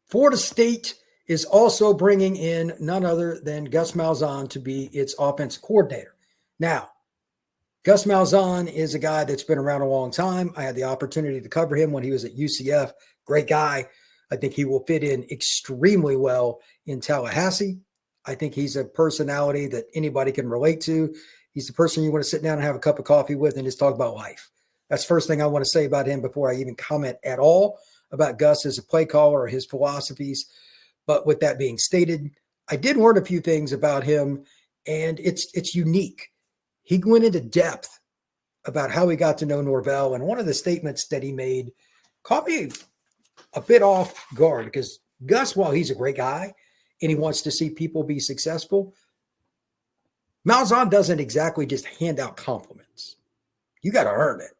Florida State is also bringing in none other than Gus Malzahn to be its offensive coordinator. Now, Gus Malzahn is a guy that's been around a long time. I had the opportunity to cover him when he was at UCF. Great guy. I think he will fit in extremely well in Tallahassee. I think he's a personality that anybody can relate to. He's the person you want to sit down and have a cup of coffee with and just talk about life. That's the first thing I want to say about him before I even comment at all about Gus as a play caller or his philosophies. But with that being stated, I did learn a few things about him, and it's unique. He went into depth about how he got to know Norvell, and one of the statements that he made caught me a bit off guard because Gus, while he's a great guy and he wants to see people be successful, Malzahn doesn't exactly just hand out compliments. You got to earn it.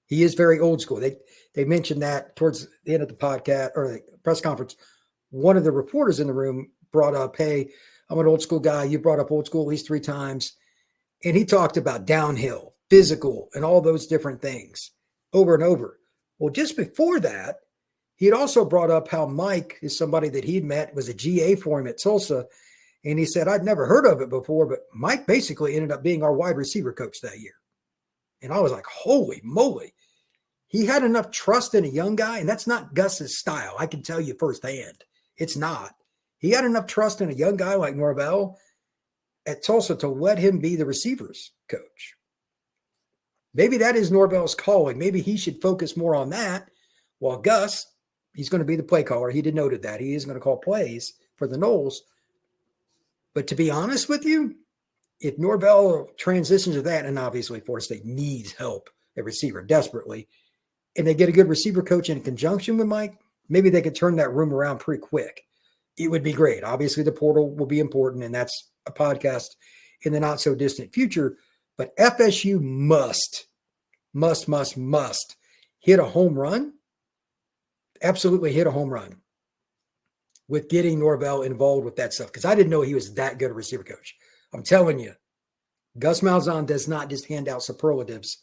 He is very old school. They mentioned that towards the end of the podcast or the press conference. One of the reporters in the room brought up, hey, I'm an old school guy. You brought up old school at least 3 times. And he talked about downhill, physical, and all those different things over and over. Well, just before that, he had also brought up how Mike is somebody that he'd met, was a GA for him at Tulsa. And he said, I'd never heard of it before, but Mike basically ended up being our wide receiver coach that year. And I was like, holy moly. He had enough trust in a young guy, and that's not Gus's style. I can tell you firsthand. It's not. He had enough trust in a young guy like Norvell at Tulsa to let him be the receivers coach. Maybe that is Norvell's calling. Maybe he should focus more on that, while Gus, he's going to be the play caller. He did noted that. He is going to call plays for the Noles. But to be honest with you, if Norvell transitions to that, and obviously Florida State needs help at receiver desperately, and they get a good receiver coach in conjunction with Mike, maybe they could turn that room around pretty quick. It would be great. Obviously, the portal will be important, and that's a podcast in the not so distant future. But FSU must hit a home run. Absolutely hit a home run with getting Norvell involved with that stuff, because I didn't know he was that good a receiver coach. I'm telling you, Gus Malzahn does not just hand out superlatives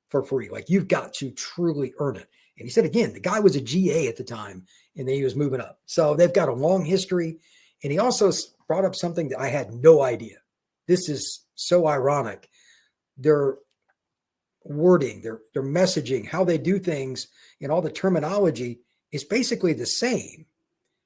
for free. Like, you've got to truly earn it. And he said, again, the guy was a GA at the time, and then he was moving up. So they've got a long history. And he also brought up something that I had no idea. This is so ironic. Their wording, their messaging, how they do things, and all the terminology is basically the same.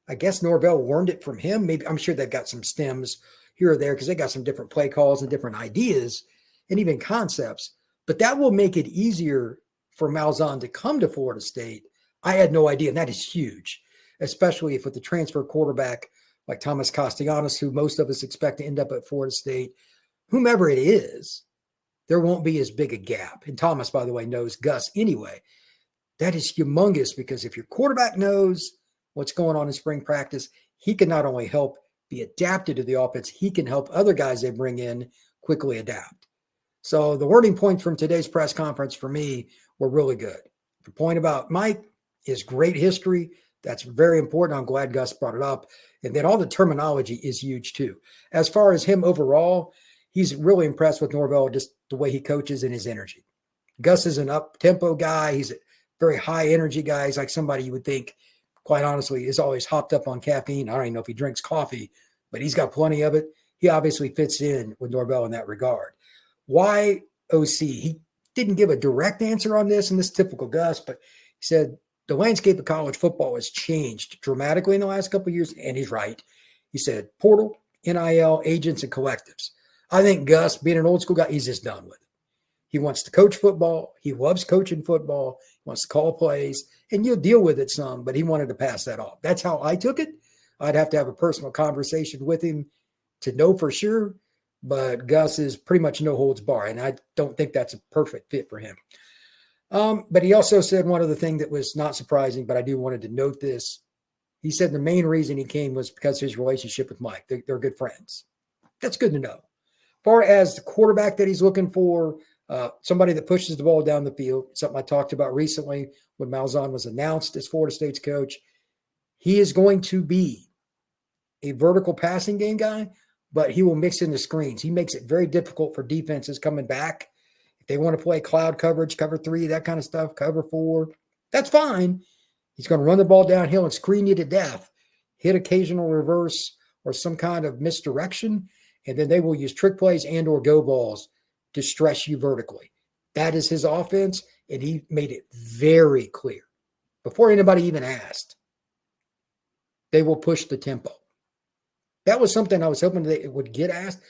I guess Norvell learned it from him. Maybe, I'm sure they've got some stems here or there because they got some different play calls and different ideas and even concepts. But that will make it easier for Malzahn to come to Florida State. I had no idea, and that is huge, especially if with the transfer quarterback like Thomas Castellanos, who most of us expect to end up at Florida State, whomever it is, there won't be as big a gap. And Thomas, by the way, knows Gus anyway. That is humongous, because if your quarterback knows what's going on in spring practice, he can not only help be adapted to the offense, he can help other guys they bring in quickly adapt. So the wording points from today's press conference for me were really good. The point about Mike is great history. That's very important. I'm glad Gus brought it up. And then all the terminology is huge too. As far as him overall, he's really impressed with Norvell, just the way he coaches and his energy. Gus is an up-tempo guy. He's a very high-energy guy. He's like somebody you would think, quite honestly, is always hopped up on caffeine. I don't even know if he drinks coffee, but he's got plenty of it. He obviously fits in with Norvell in that regard. Why OC? He didn't give a direct answer on this, and this is typical Gus, but he said the landscape of college football has changed dramatically in the last couple of years, and he's right. He said portal, NIL, agents, and collectives. I think Gus, being an old school guy, he's just done with it. He wants to coach football. He loves coaching football. He wants to call plays, and you'll deal with it some, but he wanted to pass that off. That's how I took it. I'd have to have a personal conversation with him to know for sure, but Gus is pretty much no holds bar, and I don't think that's a perfect fit for him. But he also said one other thing that was not surprising, but I do wanted to note this. He said the main reason he came was because of his relationship with Mike. They're good friends. That's good to know. As far as the quarterback that he's looking for, somebody that pushes the ball down the field, something I talked about recently when Malzahn was announced as Florida State's coach. He is going to be a vertical passing game guy, but he will mix in the screens. He makes it very difficult for defenses coming back. If they want to play cloud coverage, cover 3, that kind of stuff, cover 4, that's fine. He's going to run the ball downhill and screen you to death. hit occasional reverse or some kind of misdirection, and then they will use trick plays and or go balls to stress you vertically. That is his offense, and he made it very clear before anybody even asked. They will push the tempo. That was something I was hoping they would get asked,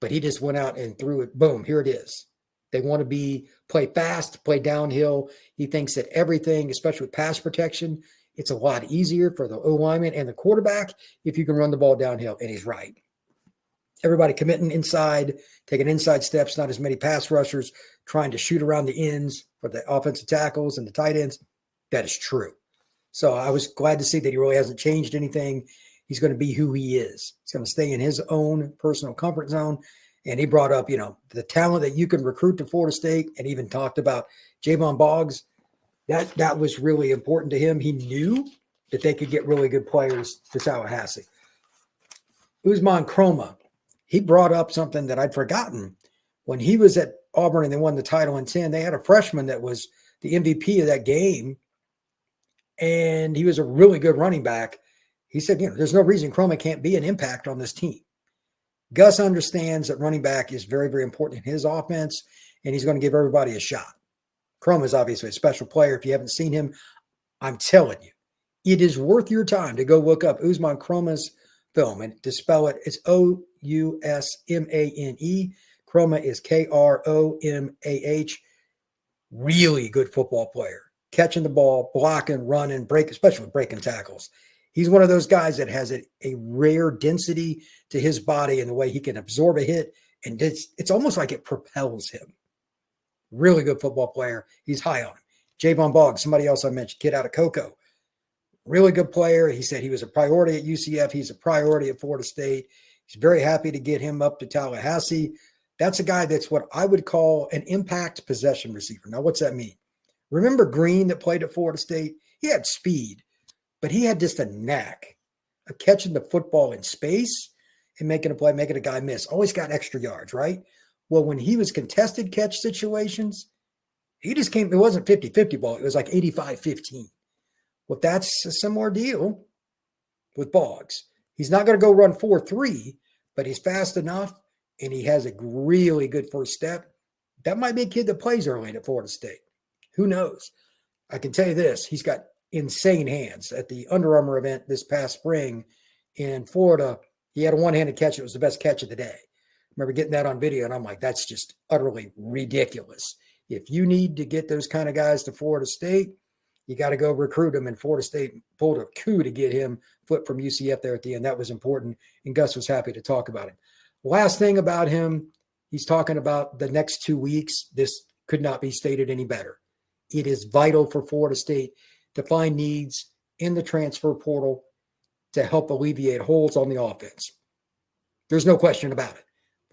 but he just went out and threw it. Boom, here it is. They want to play fast, play downhill. He thinks that everything, especially with pass protection, it's a lot easier for the O-lineman and the quarterback if you can run the ball downhill, and he's right. Everybody committing inside, taking inside steps, not as many pass rushers trying to shoot around the ends for the offensive tackles and the tight ends. That is true. So I was glad to see that he really hasn't changed anything. He's going to be who he is. He's going to stay in his own personal comfort zone. And he brought up, the talent that you can recruit to Florida State, and even talked about Javon Boggs. That was really important to him. He knew that they could get really good players to Tallahassee. Usman Chroma, he brought up something that I'd forgotten. When he was at Auburn and they won the title in 10, they had a freshman that was the MVP of that game, and he was a really good running back. He said, there's no reason Chroma can't be an impact on this team. Gus understands that running back is very, very important in his offense, and he's going to give everybody a shot. Chroma is obviously a special player. If you haven't seen him, I'm telling you, it is worth your time to go look up Usman Chroma's film. And to spell it, it's Ousmane. Chroma is Kromah. Really good football player. Catching the ball, blocking, running, especially breaking tackles. He's one of those guys that has a rare density to his body in the way he can absorb a hit, and it's almost like it propels him. Really good football player. He's high on him. Javon Boggs, somebody else I mentioned, kid out of Cocoa. Really good player. He said he was a priority at UCF. He's a priority at Florida State. He's very happy to get him up to Tallahassee. That's a guy that's what I would call an impact possession receiver. Now, what's that mean? Remember Green that played at Florida State? He had speed, but he had just a knack of catching the football in space and making a play, making a guy miss. Always got extra yards, right? Well, when he was contested catch situations, he just came, it wasn't 50-50 ball. It was like 85-15. Well, that's a similar deal with Boggs. He's not going to go run 4.3, but he's fast enough, and he has a really good first step. That might be a kid that plays early at Florida State. Who knows? I can tell you this. He's got insane hands. At the Under Armour event this past spring in Florida, he had a one-handed catch. It was the best catch of the day. I remember getting that on video, and I'm like, that's just utterly ridiculous. If you need to get those kind of guys to Florida State, you got to go recruit them. And Florida State pulled a coup to get him flip from UCF there at the end. That was important, and Gus was happy to talk about it. Last thing about him, he's talking about the next 2 weeks. This could not be stated any better. It is vital for Florida State to find needs in the transfer portal to help alleviate holes on the offense. There's no question about it.